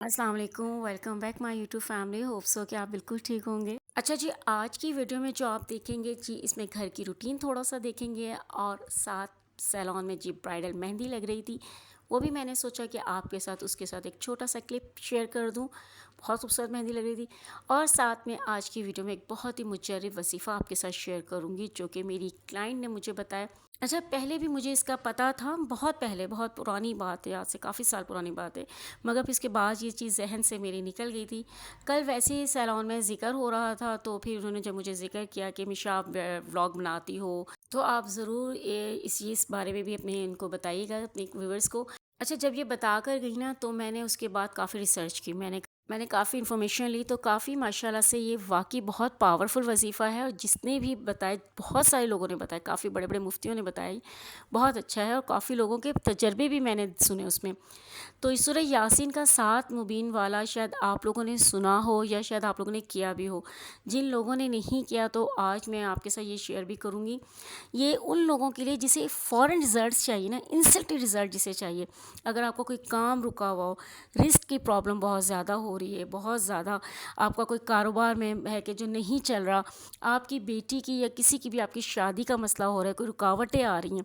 السلام علیکم، welcome back my YouTube family. Hope so کہ آپ بالکل ٹھیک ہوں گے. اچھا جی، آج کی ویڈیو میں جو آپ دیکھیں گے جی، اس میں گھر کی روٹین تھوڑا سا دیکھیں گے، اور ساتھ سیلون میں جی برائڈل مہندی لگ رہی تھی، وہ بھی میں نے سوچا کہ آپ کے ساتھ اس کے ساتھ ایک چھوٹا سا کلپ شیئر کر دوں. بہت خوبصورت مہندی لگ رہی تھی. اور ساتھ میں آج کی ویڈیو میں ایک بہت ہی مجرب وظیفہ آپ کے ساتھ شیئر کروں گی، جو کہ میری کلائنٹ نے مجھے بتایا. اچھا، پہلے بھی مجھے اس کا پتہ تھا، بہت پہلے، بہت پرانی بات ہے، آج سے کافی سال پرانی بات ہے، مگر پھر اس کے بعد یہ چیز ذہن سے میری نکل گئی تھی. کل ویسے ہی سیلون میں ذکر ہو رہا تھا، تو پھر انہوں نے جب مجھے ذکر کیا کہ مشا آپ ولاگ بناتی ہو، تو آپ ضرور اس بارے میں بھی اپنے ان کو بتائیے گا، اپنے ویورز کو. اچھا، جب یہ بتا کر گئی نا، تو میں نے اس کے بعد کافی ریسرچ کی، میں نے کافی انفارمیشن لی، تو کافی ماشاءاللہ سے یہ واقعی بہت پاورفل وظیفہ ہے. اور جس نے بھی بتائے، بہت سارے لوگوں نے بتایا، کافی بڑے بڑے مفتیوں نے بتایا بہت اچھا ہے، اور کافی لوگوں کے تجربے بھی میں نے سنے اس میں. تو اس سورہ یاسین کا 7 مبین والا شاید آپ لوگوں نے سنا ہو، یا شاید آپ لوگوں نے کیا بھی ہو. جن لوگوں نے نہیں کیا، تو آج میں آپ کے ساتھ یہ شیئر بھی کروں گی. یہ ان لوگوں کے لیے جسے فوراً رزلٹس چاہیے نا، انسٹنٹ رزلٹ جسے چاہیے. اگر آپ کو کوئی کام رکا ہوا ہو، رسک کی پرابلم بہت زیادہ ہو رہی ہے، بہت زیادہ آپ کا کوئی کاروبار میں ہے کہ جو نہیں چل رہا، آپ کی بیٹی کی یا کسی کی بھی آپ کی شادی کا مسئلہ ہو رہا ہے، کوئی رکاوٹیں آ رہی ہیں،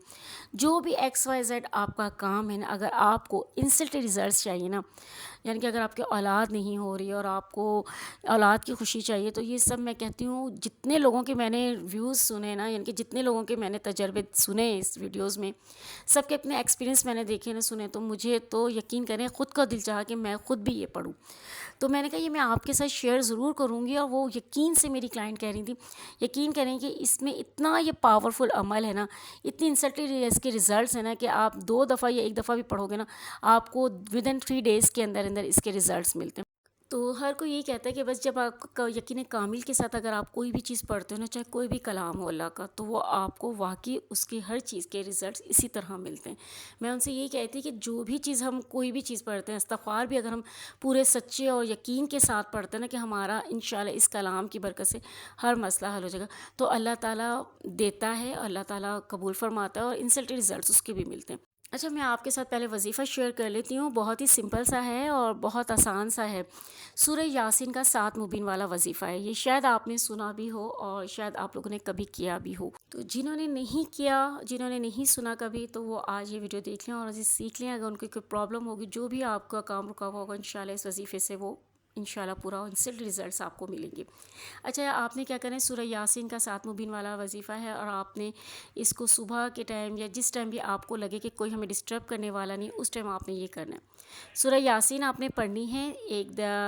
جو بھی ایکس وائی زیڈ آپ کا کام ہے نا، اگر آپ کو انسٹنٹ رزلٹس چاہیے نا، یعنی کہ اگر آپ کی اولاد نہیں ہو رہی اور آپ کو اولاد کی خوشی چاہیے، تو یہ سب میں کہتی ہوں، جتنے لوگوں کے میں نے ویوز سنے نا، یعنی کہ جتنے لوگوں کے میں نے تجربے سنے اس ویڈیوز میں، سب کے اپنے ایکسپیرینس میں نے دیکھے نا، سنے، تو مجھے تو یقین کریں خود کا دل چاہا کہ میں خود بھی یہ پڑھوں. تو میں نے کہا یہ میں آپ کے ساتھ شیئر ضرور کروں گی. اور وہ یقین سے میری کلائنٹ کہہ رہی تھی، یقین کریں کہ اس میں اتنا یہ پاورفل عمل ہے نا، اتنی انسٹنٹ اس کے رزلٹس ہیں نا، کہ آپ 2 دفعہ یا 1 دفعہ بھی پڑھو گے نا، آپ کو ودن 3 ڈیز کے اندر اندر اس کے رزلٹس ملتے ہیں. تو ہر کوئی یہی کہتا ہے کہ بس جب آپ کا یقین کامل کے ساتھ اگر آپ کوئی بھی چیز پڑھتے ہو نا، چاہے کوئی بھی کلام ہو اللہ کا، تو وہ آپ کو واقعی اس کی ہر چیز کے رزلٹس اسی طرح ملتے ہیں. میں ان سے یہی کہتی کہ جو بھی چیز ہم کوئی بھی چیز پڑھتے ہیں، استغفار بھی اگر ہم پورے سچے اور یقین کے ساتھ پڑھتے ہیں نا، کہ ہمارا انشاءاللہ اس کلام کی برکت سے ہر مسئلہ حل ہو جائے گا، تو اللہ تعالیٰ دیتا ہے، اللہ تعالیٰ قبول فرماتا ہے، اور انسٹنٹ رزلٹس اس کے بھی ملتے ہیں. اچھا، میں آپ کے ساتھ پہلے وظیفہ شیئر کر لیتی ہوں. بہت ہی سمپل سا ہے اور بہت آسان سا ہے. سورہ یاسین کا 7 مبین والا وظیفہ ہے. یہ شاید آپ نے سنا بھی ہو، اور شاید آپ لوگوں نے کبھی کیا بھی ہو. تو جنہوں نے نہیں کیا، جنہوں نے نہیں سنا کبھی، تو وہ آج یہ ویڈیو دیکھ لیں اور اسے سیکھ لیں. اگر ان کی کوئی پرابلم ہوگی، جو بھی آپ کا کام رکا ہوا ہوگا، انشاءاللہ اس وظیفے سے وہ انشاءاللہ پورا انسٹنٹ رزلٹس آپ کو ملیں گے. اچھا، آپ نے کیا کرنا ہے، سورہ یاسین کا 7 مبین والا وظیفہ ہے، اور آپ نے اس کو صبح کے ٹائم یا جس ٹائم بھی آپ کو لگے کہ کوئی ہمیں ڈسٹرب کرنے والا نہیں، اس ٹائم آپ نے یہ کرنا ہے. سورہ یاسین آپ نے پڑھنی ہے.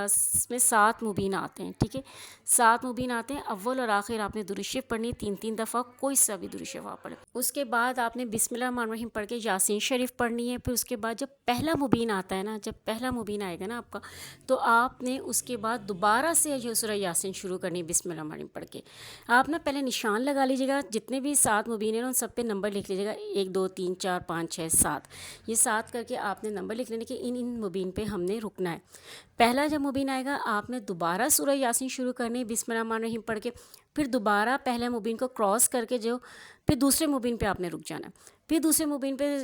اس میں 7 مبین آتے ہیں، ٹھیک ہے، 7 مبین آتے ہیں. اول اور آخر آپ نے درود شریف پڑھنی ہے 3 دفعہ، کوئی سا بھی درود شریف آپ پڑھیں. اس کے بعد آپ نے بسم اللہ الرحمن الرحیم پڑھ کے یاسین شریف پڑھنی ہے. پھر اس کے بعد جب پہلا مبین آتا ہے نا، جب پہلا مبین آئے گا نا آپ کا، تو آپ نے اس کے بعد دوبارہ سے جو سورہ یاسین شروع کرنی ہے بسم اللہ الرحمن الرحیم پڑھ کے. آپ نا پہلے نشان لگا لیجیے گا، جتنے بھی 7 مبین ہیں ان سب پہ نمبر لکھ لیجیے گا، 1 2 3 4 5 6 7. یہ 7 کر کے آپ نے نمبر لکھ لینے کہ ان مبین پہ ہم نے رکنا ہے. پہلا جب مبین آئے گا، آپ نے دوبارہ سورہ یاسین شروع کرنی ہے بسم اللہ الرحمن الرحیم پڑھ کے. پھر دوبارہ پہلے مبین کو کراس کر کے پھر دوسرے مبین پہ آپ نے رک جانا ہے. پھر دوسرے مبین پہ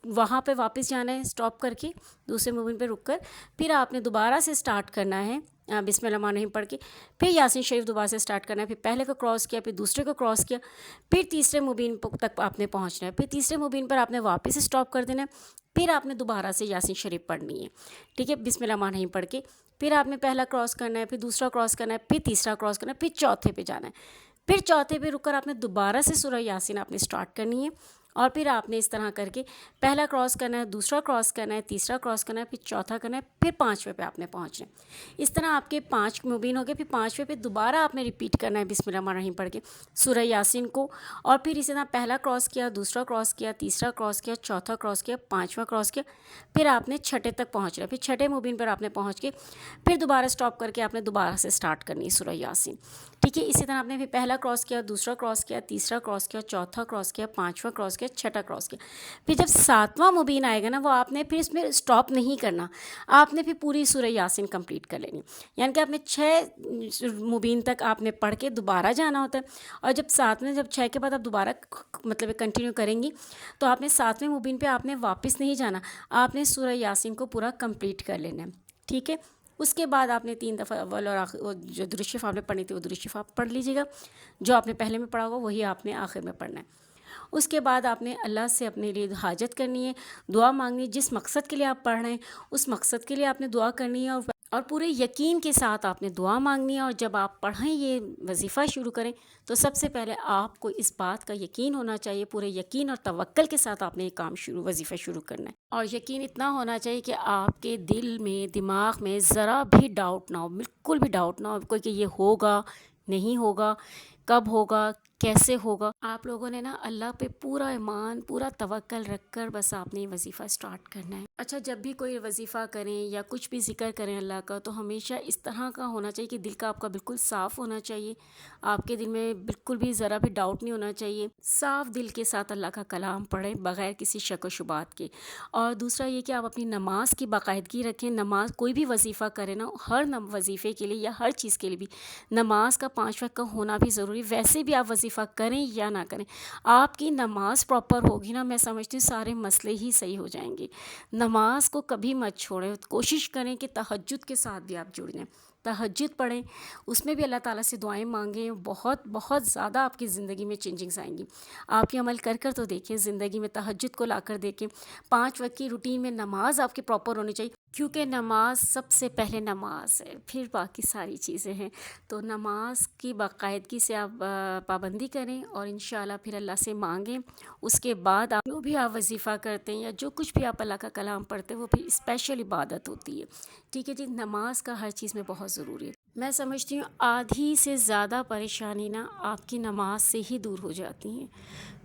وہاں پہ واپس جانا ہے، اسٹاپ کر کے دوسرے مبین پہ رک کر پھر آپ نے دوبارہ سے اسٹارٹ کرنا ہے بسم اللہ الرحمن الرحیم پڑھ کے. پھر یاسین شریف دوبارہ سے اسٹارٹ کرنا ہے. پھر پہلے کو کراس کیا، پھر دوسرے کو کراس کیا، پھر تیسرے مبین تک آپ نے پہنچنا ہے. پھر تیسرے مبین پر آپ نے واپس اسٹاپ کر دینا ہے. پھر آپ نے دوبارہ سے یاسین شریف پڑھنی ہے، ٹھیک ہے، بسم اللہ الرحمن الرحیم پڑھ کے. پھر آپ نے پہلا کراس کرنا ہے، پھر دوسرا کراس کرنا ہے، پھر تیسرا کراس کرنا ہے، پھر چوتھے پہ جانا ہے. پھر چوتھے پہ رک کر آپ نے دوبارہ سے سورہ یاسین آپ نے اسٹارٹ کرنی ہے. اور پھر آپ نے اس طرح کر کے پہلا کراس کرنا ہے، دوسرا کراس کرنا ہے، تیسرا کراس کرنا ہے، پھر چوتھا کرنا ہے، پھر 5ویں پہ آپ نے پہنچنا ہے. اس طرح آپ کے 5 مبین ہو گئے. پھر 5ویں پہ دوبارہ آپ نے ریپیٹ کرنا ہے بسم اللہ الرحمن الرحیم پڑھ کے سورہ یاسین کو. اور پھر اسی طرح پہلا کراس کیا، دوسرا کراس کیا، تیسرا کراس کیا، چوتھا کراس کیا، 5واں کراس کیا. پھر آپ نے چھٹے تک پہنچنا ہے. پھر چھٹے مبین پر آپ نے پہنچ کے پھر دوبارہ اسٹاپ کر کے آپ نے دوبارہ سے اسٹارٹ کرنی ہے سورہ یاسین، ٹھیک ہے. اسی طرح آپ نے پھر پہلا کراس کیا، دوسرا کراس کیا، تیسرا کراس کیا، چوتھا کراس کیا، 5واں کراس کیا، چھٹا کراس کیا. پھر جب 7واں مبین آئے گا نا، وہ آپ نے پھر اس میں اسٹاپ نہیں کرنا، آپ نے پھر پوری سورہ یاسین کمپلیٹ کر لینی. یعنی کہ آپ نے 6 مبین تک آپ نے پڑھ کے دوبارہ جانا ہوتا ہے. اور جب 6 کے بعد آپ دوبارہ مطلب کنٹینیو کریں گی، تو آپ نے 7ویں مبین پہ آپ نے واپس نہیں جانا، آپ نے سورہ یاسین کو پورا کمپلیٹ کر لینا ہے. ٹھیک ہے. اس کے بعد آپ نے 3 دفعہ اول اور آخر جو درود شریف آپ نے پڑھنی تھی وہ درود شریف آپ پڑھ لیجیے گا. جو آپ نے پہلے میں پڑھا ہوگا وہی آپ نے آخر میں پڑھنا ہے. اس کے بعد آپ نے اللہ سے اپنے لیے حاجت کرنی ہے, دعا مانگنی ہے. جس مقصد کے لیے آپ پڑھ رہے ہیں اس مقصد کے لیے آپ نے دعا کرنی ہے, اور پورے یقین کے ساتھ آپ نے دعا مانگنی ہے. اور جب آپ پڑھیں یہ وظیفہ شروع کریں تو سب سے پہلے آپ کو اس بات کا یقین ہونا چاہیے, پورے یقین اور توکل کے ساتھ آپ نے یہ کام وظیفہ شروع کرنا ہے. اور یقین اتنا ہونا چاہیے کہ آپ کے دل میں, دماغ میں ذرا بھی ڈاؤٹ نہ ہو, بالکل بھی ڈاؤٹ نہ ہو کوئی کہ یہ ہوگا نہیں ہوگا, کب ہوگا, کیسے ہوگا. آپ لوگوں نے نا اللہ پہ پورا ایمان, پورا توکل رکھ کر بس آپ نے یہ وظیفہ اسٹارٹ کرنا ہے. اچھا, جب بھی کوئی وظیفہ کریں یا کچھ بھی ذکر کریں اللہ کا, تو ہمیشہ اس طرح کا ہونا چاہیے کہ دل کا آپ کا بالکل صاف ہونا چاہیے. آپ کے دل میں بالکل بھی ذرا بھی ڈاؤٹ نہیں ہونا چاہیے. صاف دل کے ساتھ اللہ کا کلام پڑھیں بغیر کسی شک و شبہات کے. اور دوسرا یہ کہ آپ اپنی نماز کی باقاعدگی رکھیں. نماز کوئی بھی وظیفہ کریں نا, ہر وظیفے کے لیے یا ہر چیز کے لیے بھی نماز کا 5 وقت کا ہونا بھی ضروری. ویسے بھی آپ وظیفہ کریں یا نہ کریں, آپ کی نماز پراپر ہوگی نا, میں سمجھتی ہوں سارے مسئلے ہی صحیح ہو جائیں گے. نماز کو کبھی مت چھوڑیں. کوشش کریں کہ تہجد کے ساتھ بھی آپ جڑ جائیں, تہجد پڑھیں, اس میں بھی اللہ تعالیٰ سے دعائیں مانگیں. بہت بہت زیادہ آپ کی زندگی میں چینجنگز آئیں گی. آپ یہ عمل کر تو دیکھیں, زندگی میں تہجد کو لا کر دیکھیں. 5 وقت کی روٹین میں نماز آپ کی پراپر ہونی چاہیے, کیونکہ نماز سب سے پہلے نماز ہے, پھر باقی ساری چیزیں ہیں. تو نماز کی باقاعدگی سے آپ پابندی کریں اور انشاءاللہ پھر اللہ سے مانگیں. اس کے بعد آپ جو بھی آپ وظیفہ کرتے ہیں یا جو کچھ بھی آپ اللہ کا کلام پڑھتے ہیں وہ بھی اسپیشل عبادت ہوتی ہے. ٹھیک ہے جی, نماز کا ہر چیز میں بہت ضروری ہے. میں سمجھتی ہوں آدھی سے زیادہ پریشانی نا آپ کی نماز سے ہی دور ہو جاتی ہیں,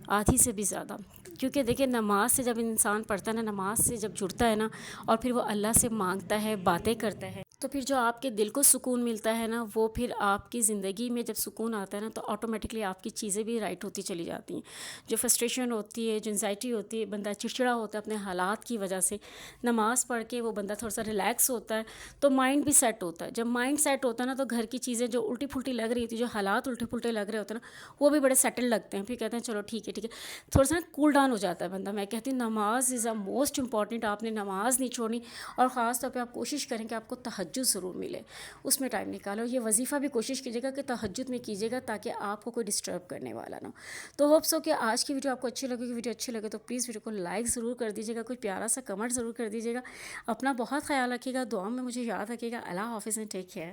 آدھی سے بھی زیادہ. کیونکہ دیکھیں نماز سے جب انسان پڑھتا ہے نا, نماز سے جب جڑتا ہے نا, اور پھر وہ اللہ سے مانگتا ہے, باتیں کرتا ہے, تو پھر جو آپ کے دل کو سکون ملتا ہے نا, وہ پھر آپ کی زندگی میں جب سکون آتا ہے نا تو آٹومیٹکلی آپ کی چیزیں بھی رائٹ ہوتی چلی جاتی ہیں. جو فرسٹریشن ہوتی ہے, جو انزائٹی ہوتی ہے, بندہ چڑچڑا ہوتا ہے اپنے حالات کی وجہ سے, نماز پڑھ کے وہ بندہ تھوڑا سا ریلیکس ہوتا ہے تو مائنڈ بھی سیٹ ہوتا ہے. جب مائنڈ سیٹ ہوتا ہے نا تو گھر کی چیزیں جو الٹی پھلٹی لگ رہی تھی, جو حالات الٹے پھلٹے لگ رہے ہوتے ہیں نا, وہ بھی بڑے سیٹل لگتے ہیں. پھر کہتے ہیں چلو ٹھیک ہے, تھوڑا سا نا کول ڈاؤن ہو جاتا ہے بندہ. میں کہتی ہوں نماز از اے موسٹ امپورٹنٹ. آپ نے نماز نہیں چھوڑنی, اور خاص طور پہ آپ کوشش کریں کہ آپ کو تہجد ضرور ملے, اس میں ٹائم نکالو. یہ وظیفہ بھی کوشش کیجیے گا کہ تہجد میں کیجیے گا تاکہ آپ کو کوئی ڈسٹرب کرنے والا نہ ہو. تو ہوپ سو کہ آج کی ویڈیو آپ کو اچھی لگے گی. ویڈیو اچھی لگے تو پلیز ویڈیو کو لائک ضرور کر دیجیے گا, کوئی پیارا سا کمنٹ ضرور کر دیجیے گا. اپنا بہت خیال رکھیے گا, دعا میں مجھے یاد رکھیے گا. اللہ حافظ اینڈ ٹیک کیئر.